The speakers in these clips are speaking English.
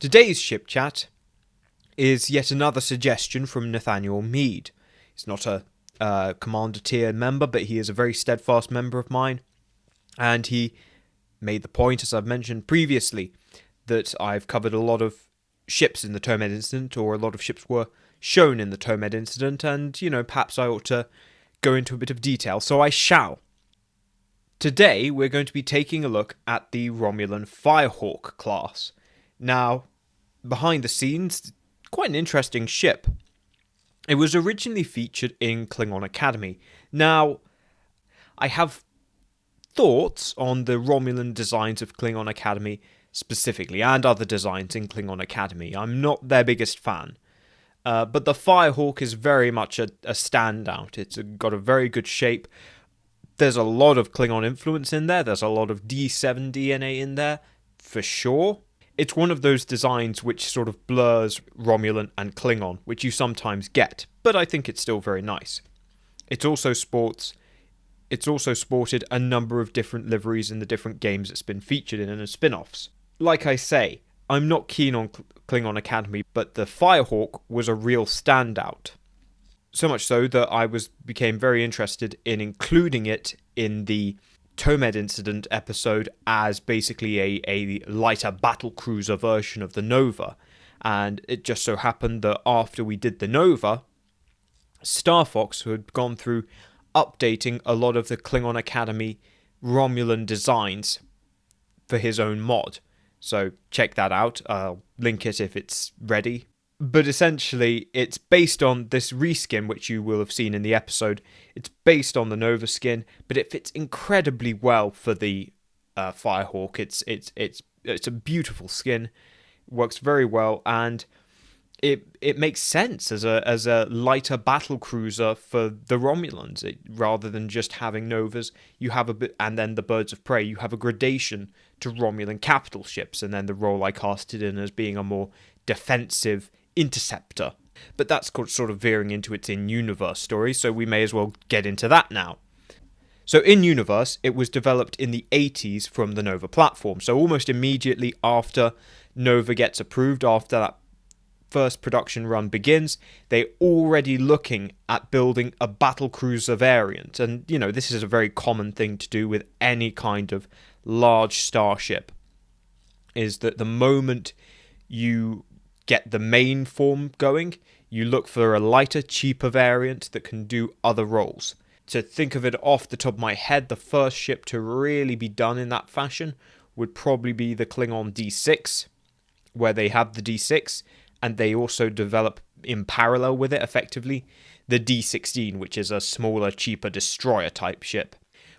Today's ship chat is yet another suggestion from Nathaniel Mead. He's not a Commander tier member, but he is a very steadfast member of mine, and he made the point, as I've mentioned previously, that I've covered a lot of ships in the Tormed incident, or a lot of ships were shown in the Tormed incident, and, perhaps I ought to go into a bit of detail, so I shall. Today, we're going to be taking a look at the Romulan Firehawk class. Now, behind the scenes, quite an interesting ship. It was originally featured in Klingon Academy. Now, I have thoughts on the Romulan designs of Klingon Academy specifically, and other designs in Klingon Academy. I'm not their biggest fan. But the Firehawk is very much a standout. It's got a very good shape. There's a lot of Klingon influence in there. There's a lot of D7 DNA in there, for sure. It's one of those designs which sort of blurs Romulan and Klingon, which you sometimes get, but I think it's still very nice. It's also sported a number of different liveries in the different games it's been featured in and the spin-offs. Like I say, I'm not keen on Klingon Academy, but the Firehawk was a real standout. So much so that I became very interested in including it in the Tormed incident episode as basically a lighter battlecruiser version of the Nova. And it just so happened that after we did the Nova, Starfox, who had gone through updating a lot of the Klingon Academy Romulan designs for his own mod. So check that out. I'll link it if it's ready. But essentially, it's based on this reskin, which you will have seen in the episode. It's based on the Nova skin, but it fits incredibly well for the Firehawk. It's a beautiful skin, works very well, and it makes sense as a lighter battle cruiser for the Romulans. Rather than just having Novas, you have a bit, and then the Birds of Prey. You have a gradation to Romulan capital ships, and then the role I casted in as being a more defensive interceptor. But that's sort of veering into its in-universe story, so we may as well get into that now. So in-universe, it was developed in the 80s from the Nova platform, so almost immediately after Nova gets approved, after that first production run begins, they're already looking at building a battlecruiser variant, and this is a very common thing to do with any kind of large starship, is that the moment you get the main form going, you look for a lighter, cheaper variant that can do other roles. To think of it off the top of my head, the first ship to really be done in that fashion would probably be the Klingon D6, where they have the D6, and they also develop in parallel with it, effectively, the D16, which is a smaller, cheaper destroyer-type ship.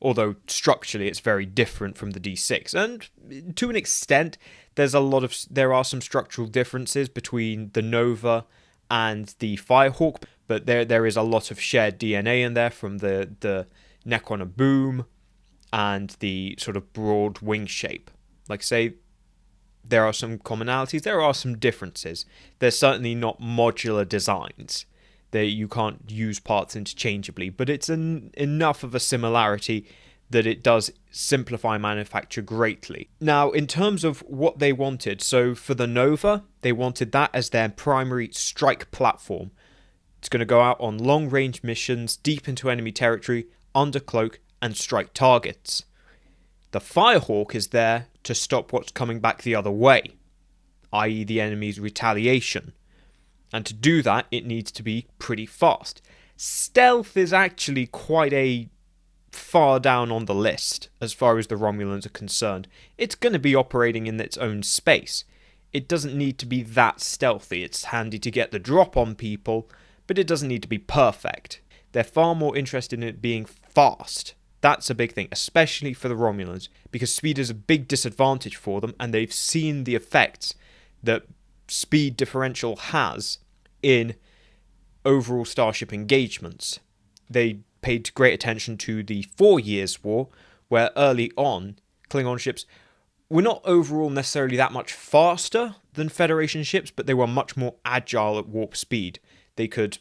Although structurally it's very different from the D6, and to an extent there are some structural differences between the Nova and the Firehawk, but there is a lot of shared DNA in there from the neck on a boom and the sort of broad wing shape. Like I say, there are some commonalities, there are some differences. They're certainly not modular designs. You can't use parts interchangeably, but it's enough of a similarity that it does simplify manufacture greatly. Now, in terms of what they wanted, so for the Nova, they wanted that as their primary strike platform. It's going to go out on long-range missions, deep into enemy territory, under cloak, and strike targets. The Firehawk is there to stop what's coming back the other way, i.e. the enemy's retaliation. And to do that, it needs to be pretty fast. Stealth is actually quite a far down on the list as far as the Romulans are concerned. It's going to be operating in its own space. It doesn't need to be that stealthy. It's handy to get the drop on people, but it doesn't need to be perfect. They're far more interested in it being fast. That's a big thing, especially for the Romulans, because speed is a big disadvantage for them, and they've seen the effects that speed differential has in overall starship engagements. They paid great attention to the 4 Years' War, where early on, Klingon ships were not overall necessarily that much faster than Federation ships, but they were much more agile at warp speed. They could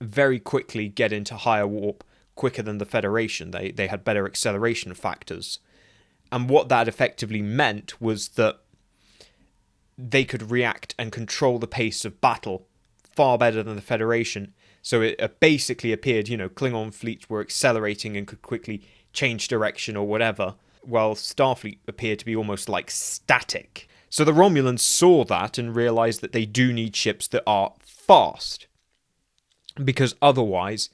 very quickly get into higher warp quicker than the Federation. They had better acceleration factors. And what that effectively meant was that they could react and control the pace of battle far better than the Federation. So it basically appeared, Klingon fleets were accelerating and could quickly change direction or whatever, while Starfleet appeared to be almost like static. So the Romulans saw that and realized that they do need ships that are fast, because otherwise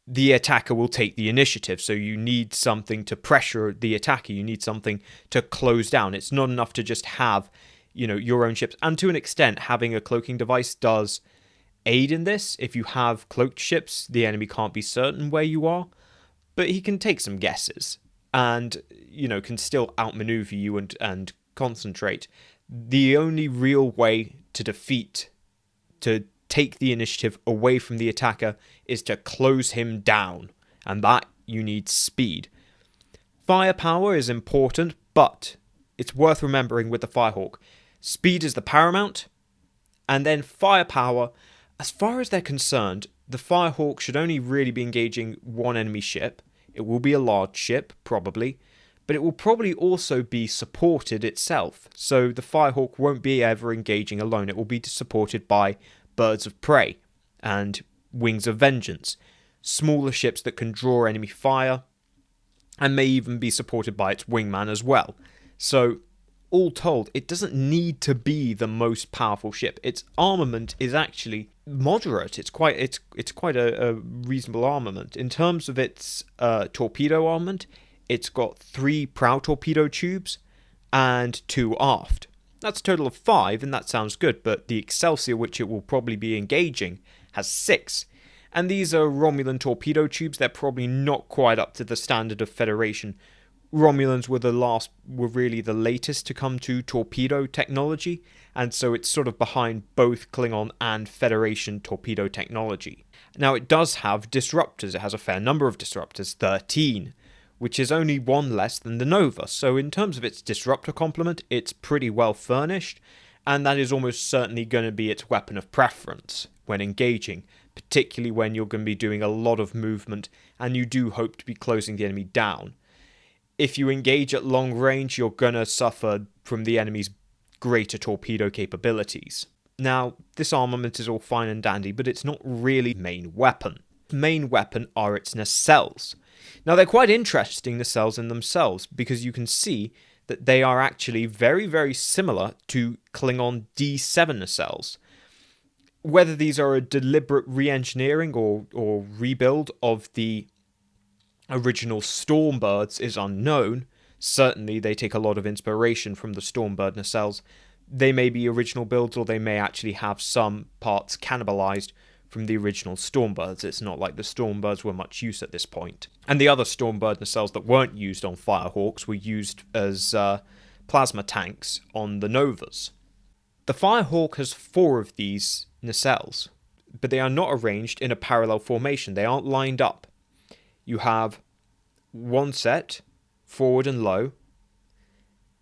the attacker will take the initiative. So you need something to pressure the attacker. You need something to close down. It's not enough to just have, your own ships. And to an extent, having a cloaking device does aid in this. If you have cloaked ships, the enemy can't be certain where you are, but he can take some guesses and, can still outmaneuver you and concentrate. The only real way to take the initiative away from the attacker is to close him down, and that you need speed. Firepower is important, but it's worth remembering with the Firehawk, speed is the paramount, and then firepower. As far as they're concerned, the Firehawk should only really be engaging one enemy ship. It will be a large ship, probably, but it will probably also be supported itself. So the Firehawk won't be ever engaging alone. It will be supported by birds of prey and wings of vengeance, smaller ships that can draw enemy fire, and may even be supported by its wingman as well. So all told, it doesn't need to be the most powerful ship. Its armament is actually moderate. It's quite a reasonable armament. In terms of its torpedo armament, it's got 3 prow torpedo tubes and 2 aft. That's a total of 5, and that sounds good, but the Excelsior, which it will probably be engaging, has 6. And these are Romulan torpedo tubes. They're probably not quite up to the standard of Federation. Romulans were really the latest to come to torpedo technology, and so it's sort of behind both Klingon and Federation torpedo technology. Now, it does have disruptors. It has a fair number of disruptors, 13, which is only 1 less than the Nova. So in terms of its disruptor complement, it's pretty well furnished, and that is almost certainly going to be its weapon of preference when engaging, particularly when you're going to be doing a lot of movement and you do hope to be closing the enemy down. If you engage at long range, you're going to suffer from the enemy's greater torpedo capabilities. Now, this armament is all fine and dandy, but it's not really main weapon. Main weapon are its nacelles. Now, they're quite interesting nacelles in themselves, because you can see that they are actually very, very similar to Klingon D7 nacelles. Whether these are a deliberate re-engineering or rebuild of the original Stormbirds is unknown. Certainly, they take a lot of inspiration from the Stormbird nacelles. They may be original builds, or they may actually have some parts cannibalized from the original Stormbirds. It's not like the Stormbirds were much use at this point. And the other Stormbird nacelles that weren't used on Firehawks were used as plasma tanks on the Novas. The Firehawk has 4 of these nacelles, but they are not arranged in a parallel formation. They aren't lined up. You have 1 set forward and low,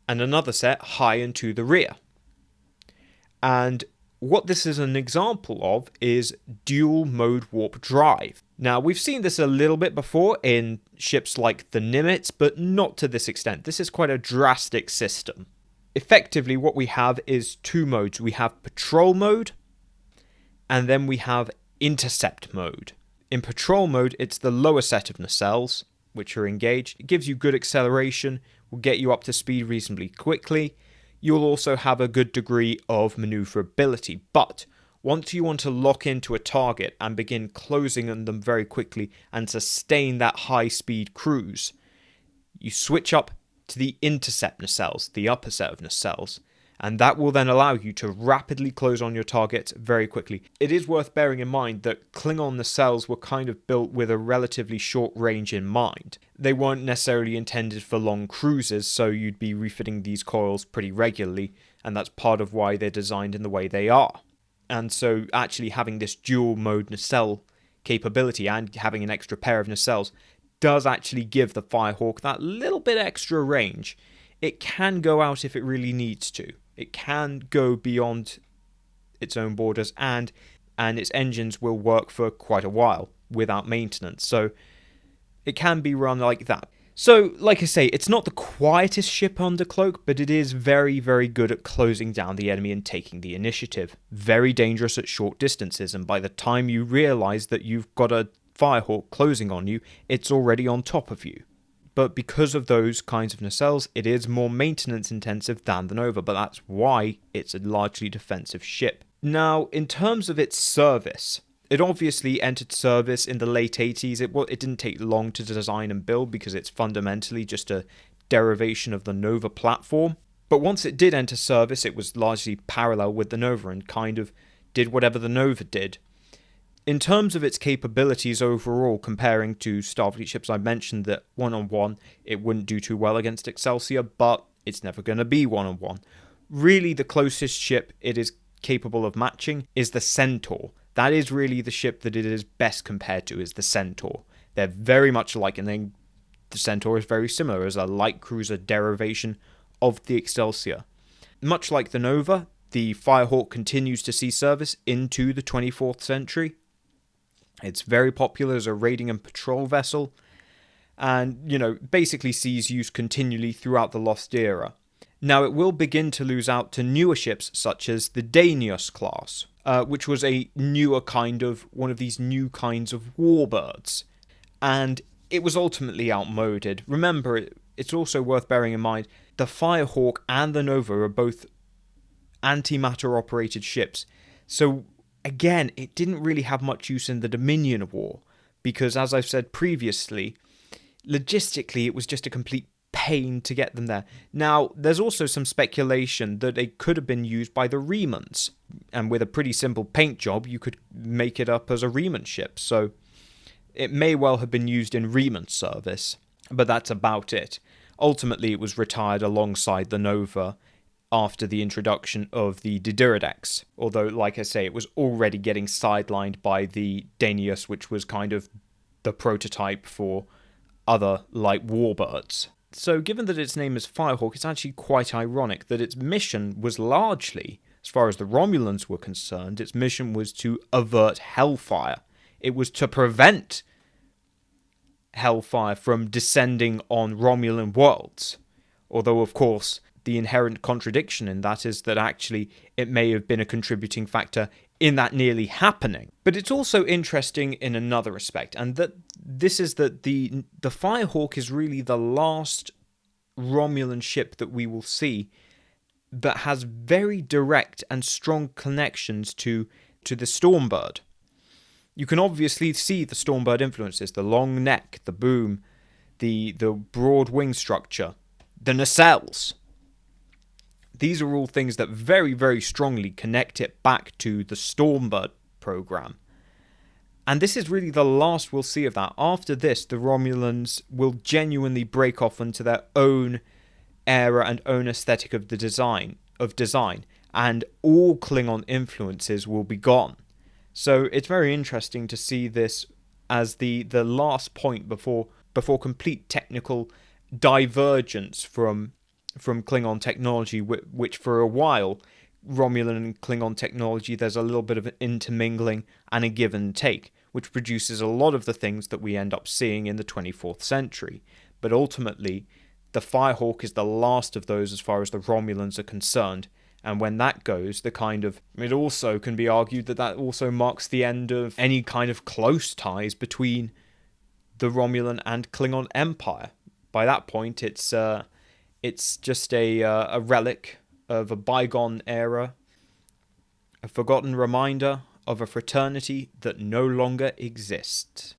and another set high and to the rear. And what this is an example of is dual mode warp drive. Now, we've seen this a little bit before in ships like the Nimitz, but not to this extent. This is quite a drastic system. Effectively, what we have is 2 modes. We have patrol mode, and then we have intercept mode. In patrol mode, it's the lower set of nacelles, which are engaged. It gives you good acceleration, will get you up to speed reasonably quickly. You'll also have a good degree of maneuverability, but once you want to lock into a target and begin closing on them very quickly and sustain that high-speed cruise, you switch up to the intercept nacelles, the upper set of nacelles, and that will then allow you to rapidly close on your targets very quickly. It is worth bearing in mind that Klingon nacelles were kind of built with a relatively short range in mind. They weren't necessarily intended for long cruises, so you'd be refitting these coils pretty regularly, and that's part of why they're designed in the way they are. And so actually having this dual mode nacelle capability and having an extra pair of nacelles does actually give the Firehawk that little bit extra range. It can go out if it really needs to. It can go beyond its own borders, and its engines will work for quite a while without maintenance. So it can be run like that. So, like I say, it's not the quietest ship under Cloak, but it is very, very good at closing down the enemy and taking the initiative. Very dangerous at short distances, and by the time you realise that you've got a Firehawk closing on you, it's already on top of you. But because of those kinds of nacelles, it is more maintenance intensive than the Nova, but that's why it's a largely defensive ship. Now, in terms of its service, it obviously entered service in the late 80s. It didn't take long to design and build because it's fundamentally just a derivation of the Nova platform. But once it did enter service, it was largely parallel with the Nova and kind of did whatever the Nova did. In terms of its capabilities overall, comparing to Starfleet ships, I mentioned that one-on-one it wouldn't do too well against Excelsior, but it's never going to be one-on-one. Really, the closest ship it is capable of matching is the Centaur. That is really the ship that it is best compared to, is the Centaur. They're very much alike, and then the Centaur is very similar as a light cruiser derivation of the Excelsior. Much like the Nova, the Firehawk continues to see service into the 24th century. It's very popular as a raiding and patrol vessel, and, basically sees use continually throughout the Lost Era. Now, it will begin to lose out to newer ships such as the Danius class, which was a newer one of these new kinds of warbirds. And it was ultimately outmoded. Remember, it's also worth bearing in mind, the Firehawk and the Nova are both antimatter operated ships. So, again, it didn't really have much use in the Dominion War, because as I've said previously, logistically it was just a complete pain to get them there. Now, there's also some speculation that they could have been used by the Remans, and with a pretty simple paint job you could make it up as a Reman ship, so it may well have been used in Reman service, but that's about it. Ultimately, it was retired alongside the Nova after the introduction of the Didiridex, although, like I say, it was already getting sidelined by the Danius, which was kind of the prototype for other light warbirds. So given that its name is Firehawk, it's actually quite ironic that its mission was largely, as far as the Romulans were concerned, its mission was to avert Hellfire. It was to prevent Hellfire from descending on Romulan worlds. Although, of course, the inherent contradiction in that is that actually it may have been a contributing factor in that nearly happening. But it's also interesting in another respect, and that this is that the Firehawk is really the last Romulan ship that we will see that has very direct and strong connections to the Stormbird. You can obviously see the Stormbird influences, the long neck, the boom, the broad wing structure, the nacelles. These are all things that very, very strongly connect it back to the Stormbird program. And this is really the last we'll see of that. After this, the Romulans will genuinely break off into their own era and own aesthetic of design, and all Klingon influences will be gone. So it's very interesting to see this as the last point before complete technical divergence from Klingon technology, which for a while, Romulan and Klingon technology, there's a little bit of an intermingling and a give and take, which produces a lot of the things that we end up seeing in the 24th century. But ultimately, the Firehawk is the last of those as far as the Romulans are concerned, and when that goes, it also can be argued that also marks the end of any kind of close ties between the Romulan and Klingon Empire. By that point, it's just a relic of a bygone era, a forgotten reminder of a fraternity that no longer exists.